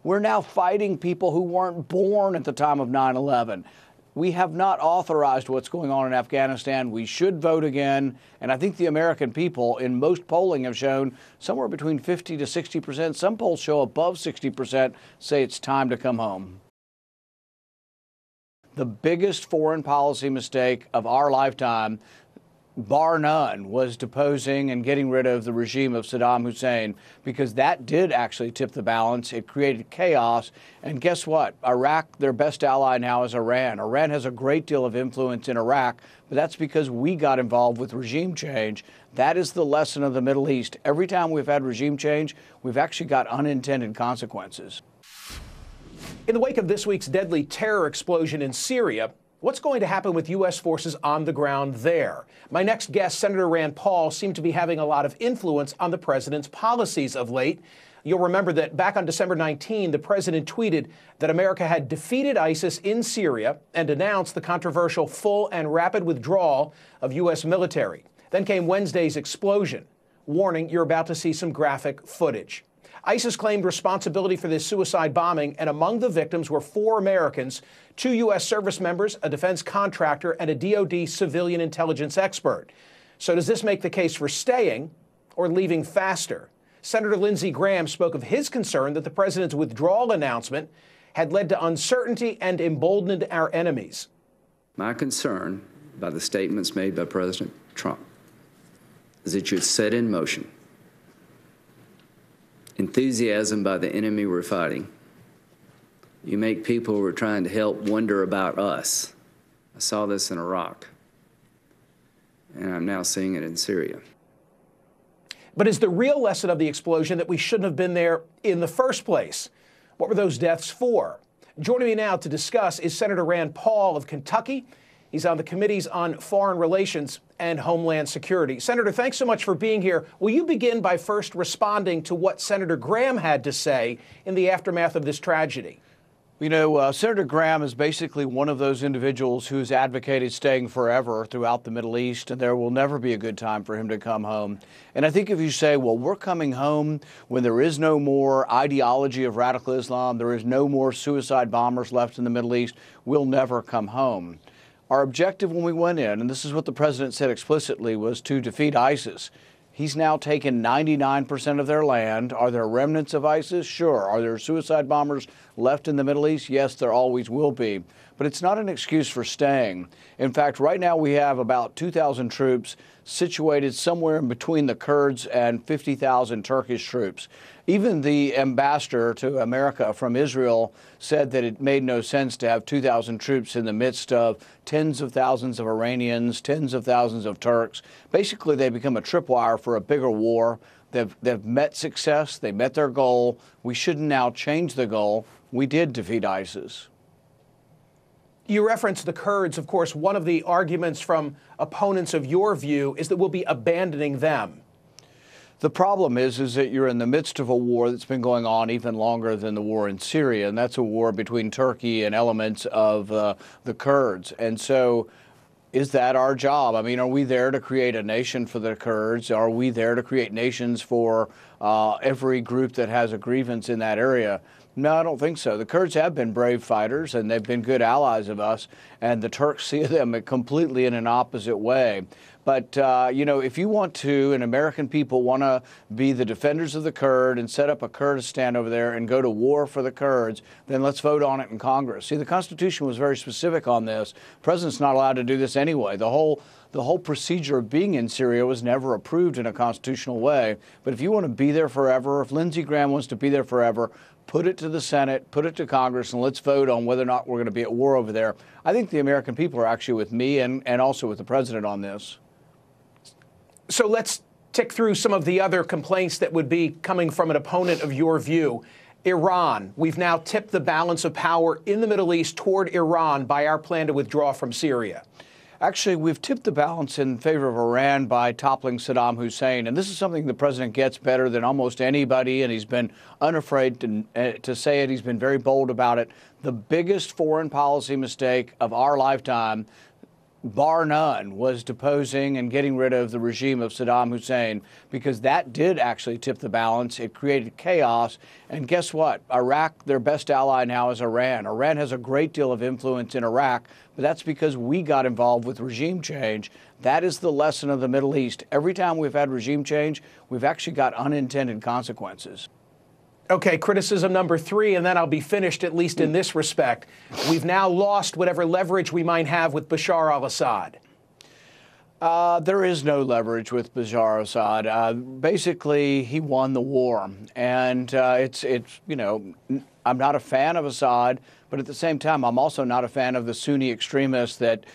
We're now fighting people who weren't born at the time of 9/11. We have not authorized what's going on in Afghanistan. We should vote again. And I think the American people in most polling have shown somewhere between 50 to 60%. Some polls show above 60% say it's time to come home. The biggest foreign policy mistake of our lifetime, bar none, was deposing and getting rid of the regime of Saddam Hussein, because that did actually tip the balance. It created chaos. And guess what? Iraq, their best ally now is Iran. Iran has a great deal of influence in Iraq, but that's because we got involved with regime change. That is the lesson of the Middle East. Every time we've had regime change, we've actually got unintended consequences. In the wake of this week's deadly terror explosion in Syria, what's going to happen with U.S. forces on the ground there? My next guest, Senator Rand Paul, seemed to be having a lot of influence on the president's policies of late. You'll remember that back on December 19, the president tweeted that America had defeated ISIS in Syria and announced the controversial full and rapid withdrawal of U.S. military. Then came Wednesday's explosion, warning you're about to see some graphic footage. ISIS claimed responsibility for this suicide bombing, and among the victims were 4 Americans, 2 U.S. service members, a defense contractor, and a DoD civilian intelligence expert. So does this make the case for staying or leaving faster? Senator Lindsey Graham spoke of his concern that the president's withdrawal announcement had led to uncertainty and emboldened our enemies. My concern by the statements made by President Trump is that you set in motion enthusiasm by the enemy we're fighting. You make people who are trying to help wonder about us. I saw this in Iraq, and I'm now seeing it in Syria. But is the real lesson of the explosion that we shouldn't have been there in the first place? What were those deaths for? Joining me now to discuss is Senator Rand Paul of Kentucky. He's on the committees on foreign relations and homeland security. Senator, thanks so much for being here. Will you begin by first responding to what Senator Graham had to say in the aftermath of this tragedy? You know, Senator Graham is basically one of those individuals who's advocated staying forever throughout the Middle East, and there will never be a good time for him to come home. And I think if you say, well, we're coming home when there is no more ideology of radical Islam, there is no more suicide bombers left in the Middle East, we'll never come home. Our objective when we went in, and this is what the president said explicitly, was to defeat ISIS. He's now taken 99% of their land. Are there remnants of ISIS? Sure. Are there suicide bombers left in the Middle East? Yes, there always will be. But it's not an excuse for staying. In fact, right now we have about 2,000 troops situated somewhere in between the Kurds and 50,000 Turkish troops. Even the ambassador to America from Israel said that it made no sense to have 2,000 troops in the midst of tens of thousands of Iranians, tens of thousands of Turks. Basically, they become a tripwire for a bigger war. They've met success. They met their goal. We shouldn't now change the goal. We did defeat ISIS. You referenced the Kurds. Of course, one of the arguments from opponents of your view is that we'll be abandoning them. The problem is that you're in the midst of a war that's been going on even longer than the war in Syria, and that's a war between Turkey and elements of the Kurds. And so is that our job? I mean, are we there to create a nation for the Kurds? Are we there to create nations for every group that has a grievance in that area? No, I don't think so. The Kurds have been brave fighters, and they've been good allies of us, and the Turks see them completely in an opposite way. But, you know, if you want to, and American people want to be the defenders of the Kurd and set up a Kurdistan over there and go to war for the Kurds, then let's vote on it in Congress. See, the Constitution was very specific on this. The president's not allowed to do this anyway. The whole procedure of being in Syria was never approved in a constitutional way. But if you want to be there forever, if Lindsey Graham wants to be there forever, put it to the Senate, put it to Congress, and let's vote on whether or not we're going to be at war over there. I think the American people are actually with me and also with the president on this. So let's tick through some of the other complaints that would be coming from an opponent of your view. Iran. We've now tipped the balance of power in the Middle East toward Iran by our plan to withdraw from Syria. Actually, we've tipped the balance in favor of Iran by toppling Saddam Hussein. And this is something the president gets better than almost anybody, and he's been unafraid to say it. He's been very bold about it. The biggest foreign policy mistake of our lifetime, bar none, was deposing and getting rid of the regime of Saddam Hussein, because that did actually tip the balance. It created chaos. And guess what? Iraq, their best ally now is Iran. Iran has a great deal of influence in Iraq, but that's because we got involved with regime change. That is the lesson of the Middle East. Every time we've had regime change, we've actually got unintended consequences. Okay, criticism number 3, and then I'll be finished, at least in this respect. We've now lost whatever leverage we might have with Bashar al-Assad. There is no leverage with Bashar al-Assad. Basically, he won the war. And it's you know, I'm not a fan of Assad, but at the same time, I'm also not a fan of the Sunni extremists that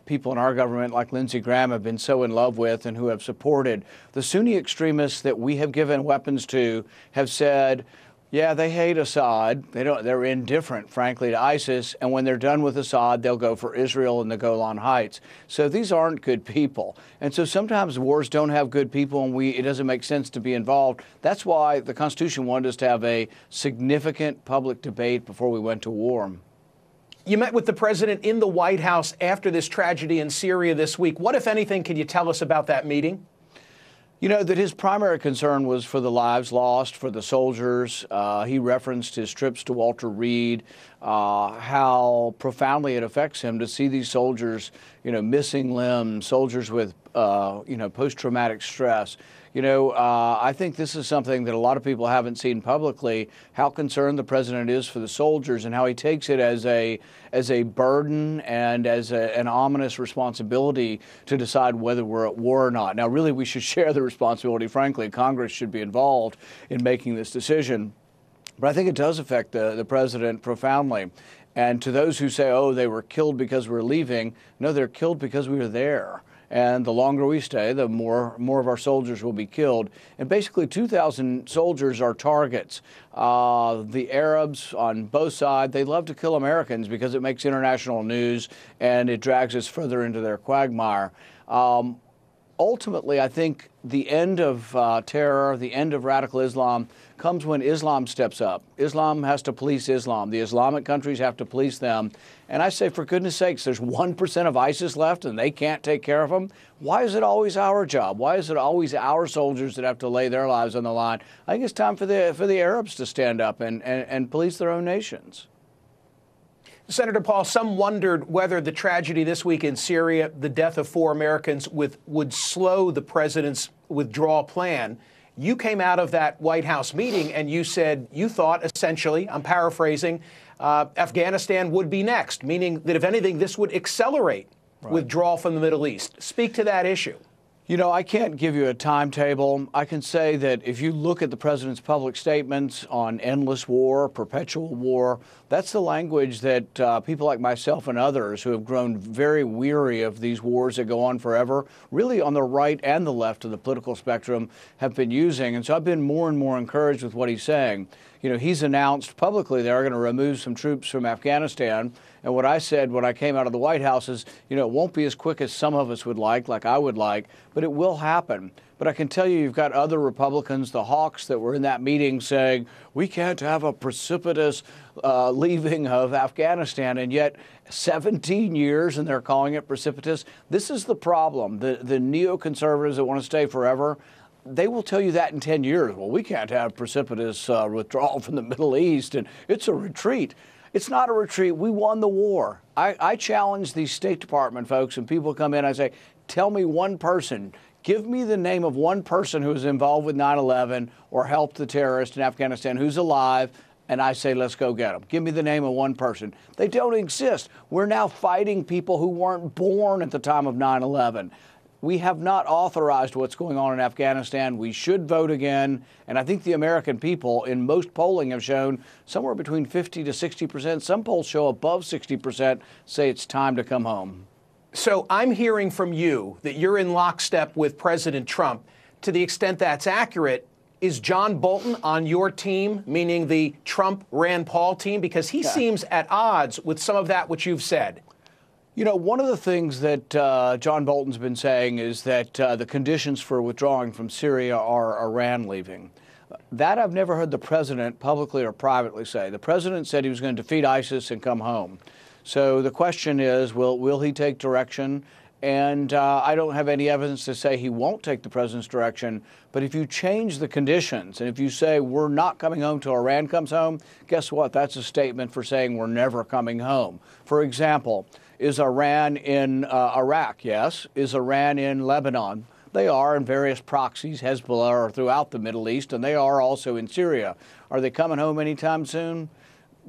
people in our government like Lindsey Graham have been so in love with and who have supported. The Sunni extremists that we have given weapons to have said, yeah, they hate Assad. They're indifferent, frankly, to ISIS. And when they're done with Assad, they'll go for Israel and the Golan Heights. So these aren't good people. And so sometimes wars don't have good people, and it doesn't make sense to be involved. That's why the Constitution wanted us to have a significant public debate before we went to war. You met with the president in the White House after this tragedy in Syria this week. What, if anything, can you tell us about that meeting? You know, that his primary concern was for the lives lost, for the soldiers. He referenced his trips to Walter Reed, how profoundly it affects him to see these soldiers, you know, missing limbs, soldiers with, you know, post-traumatic stress. You know, I think this is something that a lot of people haven't seen publicly, how concerned the president is for the soldiers and how he takes it as a burden and as an ominous responsibility to decide whether we're at war or not. Now, really, we should share the responsibility. Frankly, Congress should be involved in making this decision. But I think it does affect the president profoundly. And to those who say, oh, they were killed because we're leaving, no, they're killed because we were there. And the longer we stay, the more of our soldiers will be killed. And basically 2,000 soldiers are targets. The Arabs on both sides, they love to kill Americans because it makes international news and it drags us further into their quagmire. Ultimately, I think the end of terror, the end of radical Islam, comes when Islam steps up. Islam has to police Islam. The Islamic countries have to police them. And I say, for goodness sakes, there's 1% of ISIS left and they can't take care of them. Why is it always our job? Why is it always our soldiers that have to lay their lives on the line? I think it's time for the Arabs to stand up and police their own nations. Senator Paul, some wondered whether the tragedy this week in Syria, the death of 4 Americans, would slow the president's withdrawal plan. You came out of that White House meeting and you said you thought, essentially, I'm paraphrasing, Afghanistan would be next, meaning that if anything, this would accelerate withdrawal from the Middle East. Speak to that issue. You know, I can't give you a timetable. I can say that if you look at the president's public statements on endless war, perpetual war, that's the language that people like myself and others who have grown very weary of these wars that go on forever, really on the right and the left of the political spectrum, have been using. And so I've been more and more encouraged with what he's saying. You know, he's announced publicly they're going to remove some troops from Afghanistan. And what I said when I came out of the White House is, you know, it won't be as quick as some of us would like I would like, but it will happen. But I can tell you, you've got other Republicans, the hawks that were in that meeting saying, we can't have a precipitous leaving of Afghanistan. And yet 17 years and they're calling it precipitous. This is the problem. The neoconservatives that want to stay forever, they will tell you that in 10 years. Well, we can't have precipitous withdrawal from the Middle East, and it's a retreat. It's not a retreat. We won the war. I challenge these State Department folks, and people come in, I say, tell me one person. Give me the name of one person who was involved with 9/11 or helped the terrorists in Afghanistan who's alive, and I say, let's go get them. Give me the name of one person. They don't exist. We're now fighting people who weren't born at the time of 9/11. We have not authorized what's going on in Afghanistan. We should vote again. And I think the American people in most polling have shown somewhere between 50 to 60%. Some polls show above 60% say it's time to come home. So I'm hearing from you that you're in lockstep with President Trump. To the extent that's accurate, is John Bolton on your team, meaning the Trump-Rand Paul team? Because he seems at odds with some of that which you've said. You know, one of the things that John Bolton's been saying is that the conditions for withdrawing from Syria are Iran leaving. That I've never heard the president publicly or privately say. The president said he was going to defeat ISIS and come home. So the question is, will he take direction? And I don't have any evidence to say he won't take the president's direction. But if you change the conditions, and if you say we're not coming home till Iran comes home, guess what? That's a statement for saying we're never coming home. For example, is Iran in Iraq? Yes. Is Iran in Lebanon? They are in various proxies. Hezbollah are throughout the Middle East, and they are also in Syria. Are they coming home anytime soon?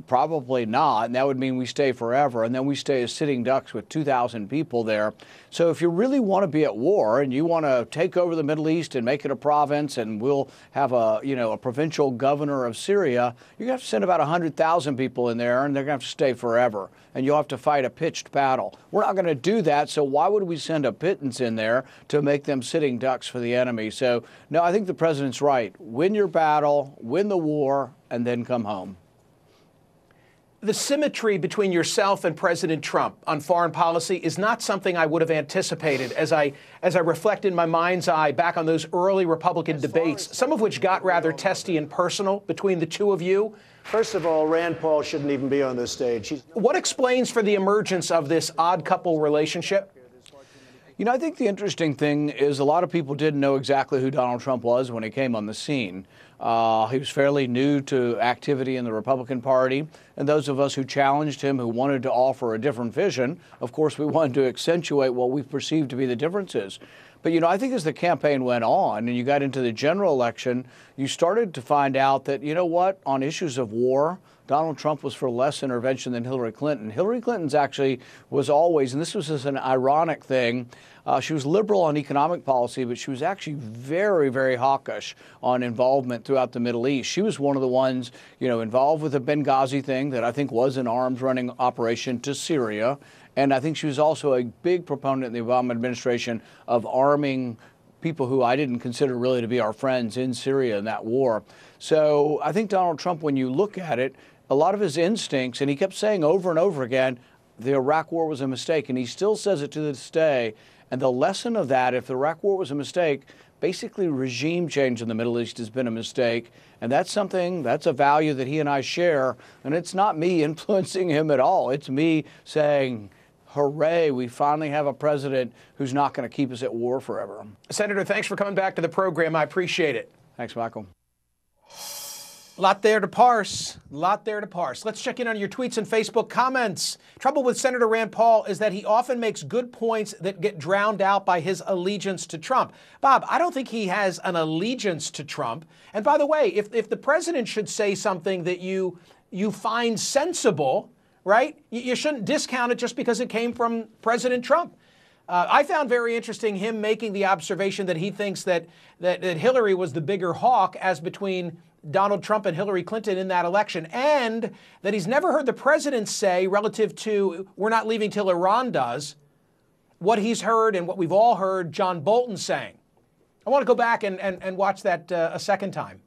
Probably not, and that would mean we stay forever, and then we stay as sitting ducks with 2,000 people there. So if you really want to be at war and you want to take over the Middle East and make it a province, and we'll have a provincial governor of Syria, you're going to have to send about 100,000 people in there, and they're going to have to stay forever, and you'll have to fight a pitched battle. We're not going to do that, so why would we send a pittance in there to make them sitting ducks for the enemy? So, no, I think the president's right. Win your battle, win the war, and then come home. The symmetry between yourself and President Trump on foreign policy is not something I would have anticipated as I reflect in my mind's eye back on those early Republican debates, some of which got rather testy and personal between the two of you. First of all, Rand Paul shouldn't even be on this stage. What explains for the emergence of this odd couple relationship? You know, I think the interesting thing is a lot of people didn't know exactly who Donald Trump was when he came on the scene. He was fairly new to activity in the Republican Party, and those of us who challenged him, who wanted to offer a different vision, of course, we wanted to accentuate what we perceived to be the differences. But, you know, I think as the campaign went on and you got into the general election, you started to find out that, you know what, on issues of war, Donald Trump was for less intervention than Hillary Clinton. Hillary Clinton's actually was always, and this was just an ironic thing, she was liberal on economic policy, but she was actually very, very hawkish on involvement throughout the Middle East. She was one of the ones, you know, involved with the Benghazi thing that I think was an arms running operation to Syria. And I think she was also a big proponent in the Obama administration of arming people who I didn't consider really to be our friends in Syria in that war. So I think Donald Trump, when you look at it, a lot of his instincts, and he kept saying over and over again, the Iraq war was a mistake, and he still says it to this day. And the lesson of that, if the Iraq war was a mistake, basically regime change in the Middle East has been a mistake. And that's something, that's a value that he and I share. And it's not me influencing him at all. It's me saying, hooray, we finally have a president who's not going to keep us at war forever. Senator, thanks for coming back to the program. I appreciate it. Thanks, Michael. A lot there to parse. A lot there to parse. Let's check in on your tweets and Facebook comments. Trouble with Senator Rand Paul is that he often makes good points that get drowned out by his allegiance to Trump. Bob, I don't think he has an allegiance to Trump. And by the way, if the president should say something that you find sensible, right, you shouldn't discount it just because it came from President Trump. I found very interesting him making the observation that he thinks that Hillary was the bigger hawk as between Donald Trump and Hillary Clinton in that election, and that he's never heard the president say relative to we're not leaving till Iran does what he's heard and what we've all heard John Bolton saying. I want to go back and watch that a second time.